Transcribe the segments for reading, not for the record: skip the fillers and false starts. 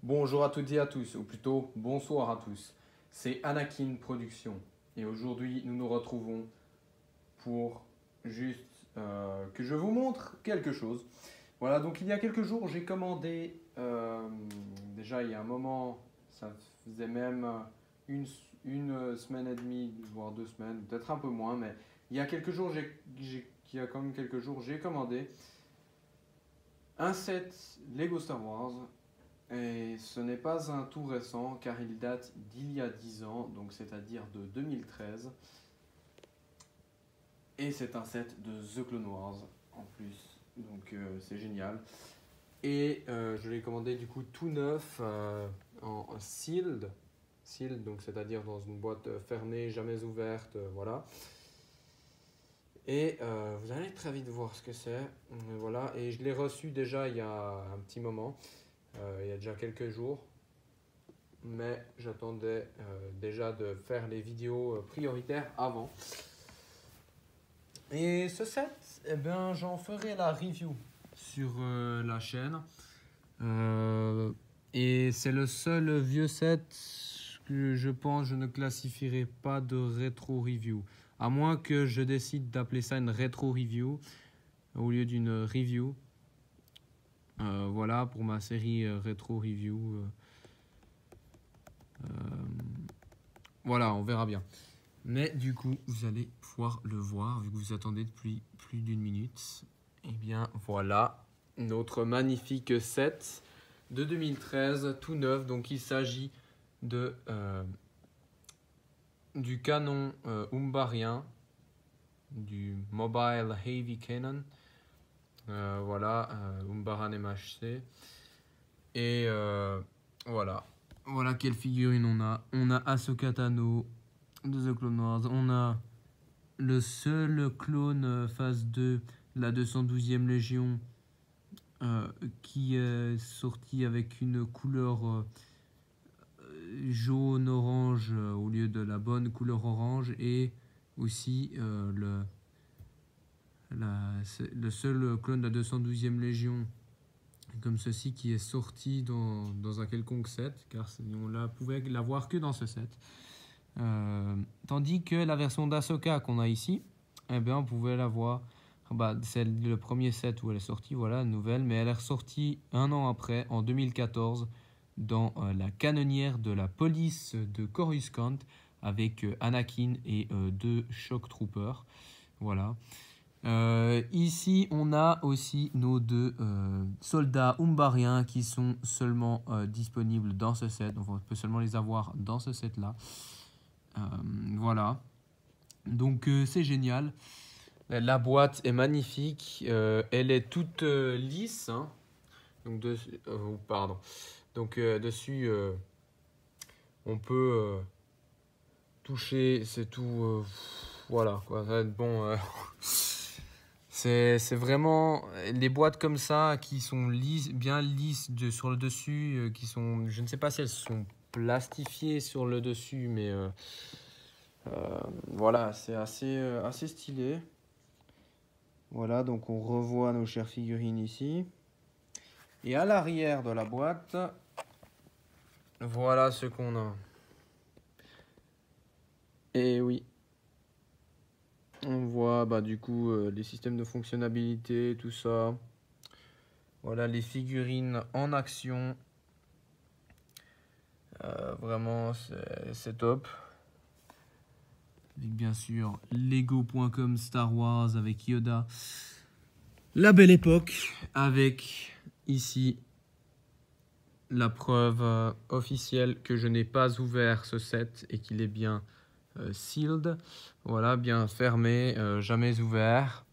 Bonjour à toutes et à tous, ou plutôt bonsoir à tous. C'est Anakin Productions et aujourd'hui nous nous retrouvons pour juste que je vous montre quelque chose. Voilà, donc il y a quelques jours j'ai commandé, déjà il y a un moment, ça faisait même une, une semaine et demie, voire 2 semaines, peut-être un peu moins, mais il y a quelques jours, il y a quand même quelques jours, j'ai commandé un set Lego Star Wars. Et ce n'est pas un tout récent car il date d'il y a 10 ans, donc c'est-à-dire de 2013. Et c'est un set de The Clone Wars en plus, donc c'est génial. Et je l'ai commandé du coup tout neuf en sealed. Sealed, donc c'est-à-dire dans une boîte fermée, jamais ouverte, voilà. Et vous allez très vite voir ce que c'est. Voilà, et je l'ai reçu déjà il y a un petit moment. Il y a déjà quelques jours, mais j'attendais déjà de faire les vidéos prioritaires avant. Et ce set, eh ben, j'en ferai la review sur la chaîne. Et c'est le seul vieux set que je pense je ne classifierai pas de rétro review. À moins que je décide d'appeler ça une rétro review au lieu d'une review. Voilà pour ma série rétro review. Voilà, on verra bien. Mais du coup, vous allez pouvoir le voir, vu que vous attendez depuis plus d'une minute. Et bien voilà, notre magnifique set de 2013, tout neuf. Donc il s'agit de du canon umbarien, du Mobile Heavy Cannon. Voilà, Umbaran MHC. Et voilà. Voilà quelle figurine on a. On a Ahsoka Tano de The Clone Wars. On a le seul clone phase 2, la 212e Légion, qui est sorti avec une couleur jaune-orange au lieu de la bonne couleur orange. Et aussi le seul clone de la 212e Légion comme ceci qui est sorti dans un quelconque set, car on pouvait l'avoir que dans ce set. Tandis que la version d'Ahsoka qu'on a ici, eh bien, on pouvait la voir. C'est le premier set où elle est sortie, voilà, nouvelle, mais elle est ressortie un an après, en 2014, dans la canonnière de la police de Coruscant, avec Anakin et 2 Shock Troopers. Voilà. Ici, on a aussi nos 2 soldats umbariens qui sont seulement disponibles dans ce set. Donc, on peut seulement les avoir dans ce set-là. Voilà. Donc, c'est génial. La boîte est magnifique. Elle est toute lisse. Hein. Donc, pardon. Donc, dessus, on peut toucher. C'est tout. Voilà. Quoi. Ça va être bon. C'est vraiment les boîtes comme ça qui sont lisses, bien lisses sur le dessus, qui sont, je ne sais pas si elles sont plastifiées sur le dessus, mais voilà, c'est assez stylé. Voilà, donc on revoit nos chères figurines ici. Et à l'arrière de la boîte, voilà ce qu'on a. Et oui. On voit du coup les systèmes de fonctionnalité, tout ça. Voilà les figurines en action. Vraiment, c'est top. Avec bien sûr Lego.com Star Wars avec Yoda. La belle époque avec ici la preuve officielle que je n'ai pas ouvert ce set et qu'il est bien sealed. Voilà, bien fermé, jamais ouvert.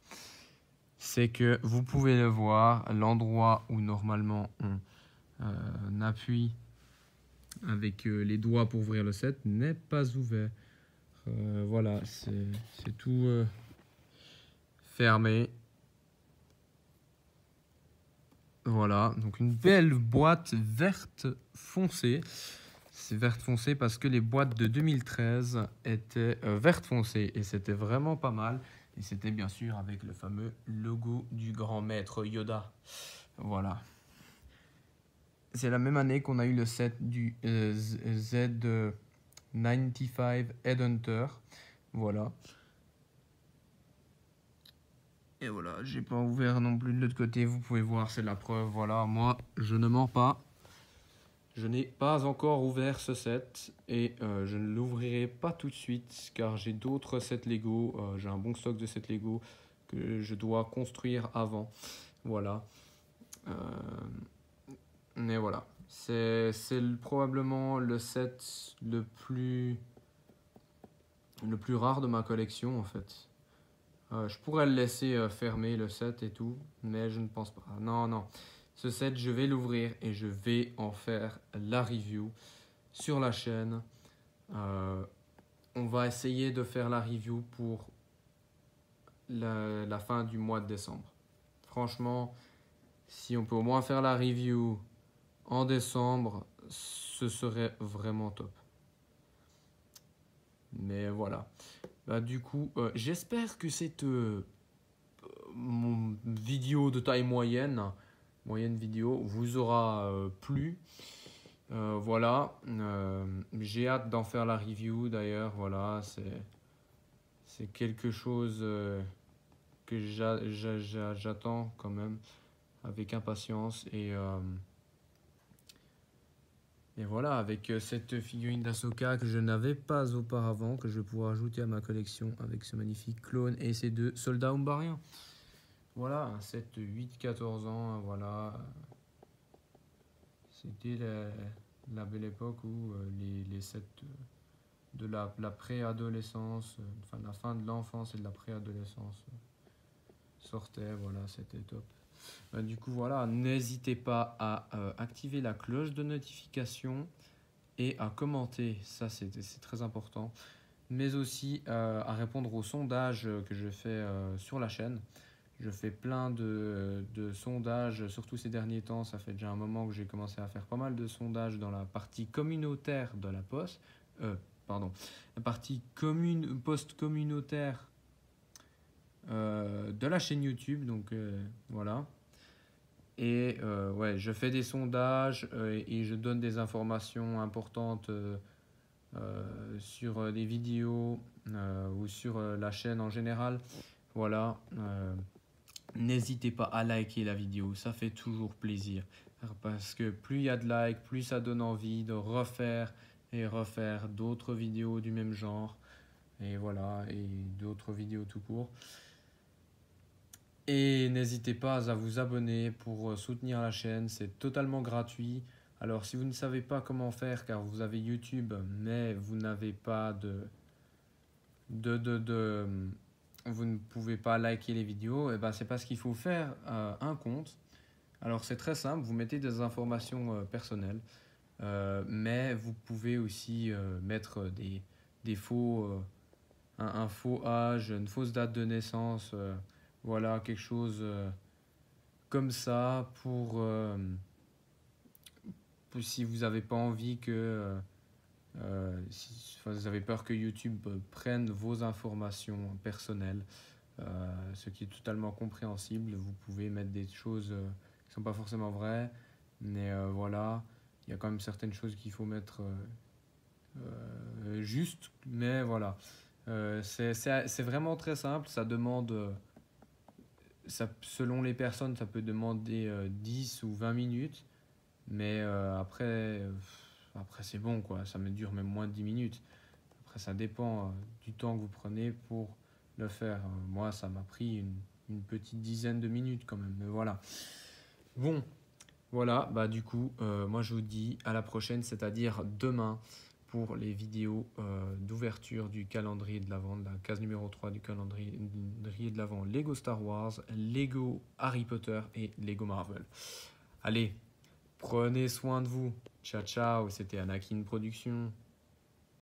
C'est que vous pouvez le voir, l'endroit où normalement on appuie avec les doigts pour ouvrir le set n'est pas ouvert. Voilà, c'est tout fermé. Voilà, donc une belle boîte verte foncée. C'est verte foncée parce que les boîtes de 2013 étaient verte foncée et c'était vraiment pas mal. Et c'était bien sûr avec le fameux logo du grand maître Yoda. Voilà. c'est la même année qu'on a eu le set du Z95 Headhunter. Voilà. Et voilà, j'ai pas ouvert non plus de l'autre côté, vous pouvez voir, c'est la preuve. Voilà, moi, je ne mens pas. Je n'ai pas encore ouvert ce set et je ne l'ouvrirai pas tout de suite car j'ai d'autres sets Lego. J'ai un bon stock de sets Lego que je dois construire avant. Voilà. Mais voilà. C'est probablement le set le plus rare de ma collection en fait. Je pourrais le laisser fermer le set et tout, mais je ne pense pas. Non, non. Ce set, je vais l'ouvrir et je vais en faire la review sur la chaîne. On va essayer de faire la review pour la fin du mois de décembre. Franchement, si on peut au moins faire la review en décembre, ce serait vraiment top. Mais voilà. Bah, du coup, j'espère que cette vidéo de taille moyenne vidéo vous aura plu. Voilà, j'ai hâte d'en faire la review d'ailleurs. Voilà, c'est quelque chose que j'attends quand même avec impatience. Et voilà, avec cette figurine d'Ahsoka que je n'avais pas auparavant, que je vais pouvoir ajouter à ma collection avec ce magnifique clone et ces deux soldats umbariens. Voilà, un set 8-14 ans, voilà. C'était la belle époque où les sets de la préadolescence, enfin la fin de l'enfance et de la préadolescence sortaient, voilà, c'était top. Du coup, voilà, n'hésitez pas à activer la cloche de notification et à commenter, ça c'est très important, mais aussi à répondre aux sondages que je fais sur la chaîne. Je fais plein de sondages, surtout ces derniers temps. Ça fait déjà un moment que j'ai commencé à faire pas mal de sondages dans la partie communautaire de la poste. La partie post-communautaire de la chaîne YouTube. Donc voilà. Et ouais, je fais des sondages et je donne des informations importantes sur des vidéos ou sur la chaîne en général. Voilà. N'hésitez pas à liker la vidéo, ça fait toujours plaisir. Parce que plus il y a de likes, plus ça donne envie de refaire et refaire d'autres vidéos du même genre. Et voilà, et d'autres vidéos tout court. Et n'hésitez pas à vous abonner pour soutenir la chaîne, c'est totalement gratuit. Alors si vous ne savez pas comment faire car vous avez YouTube mais vous n'avez pas vous ne pouvez pas liker les vidéos, et ben c'est parce qu'il faut faire un compte. Alors c'est très simple, vous mettez des informations personnelles, mais vous pouvez aussi mettre des faux, un faux âge, une fausse date de naissance, voilà, quelque chose comme ça pour si vous n'avez pas envie que si vous avez peur que YouTube prenne vos informations personnelles, ce qui est totalement compréhensible. Vous pouvez mettre des choses qui ne sont pas forcément vraies, mais voilà, il y a quand même certaines choses qu'il faut mettre juste, mais voilà. C'est vraiment très simple, ça demande, selon les personnes, ça peut demander 10 ou 20 minutes, mais après c'est bon, quoi. Ça me dure même moins de 10 minutes. Après, ça dépend du temps que vous prenez pour le faire. Moi, ça m'a pris une petite dizaine de minutes quand même. Mais voilà. Bon, voilà. Bah, du coup, moi, je vous dis à la prochaine, c'est-à-dire demain, pour les vidéos d'ouverture du calendrier de l'Avent, la case numéro 3 du calendrier de l'Avent Lego Star Wars, Lego Harry Potter et Lego Marvel. Allez, prenez soin de vous. Ciao, ciao. C'était Anakin Production.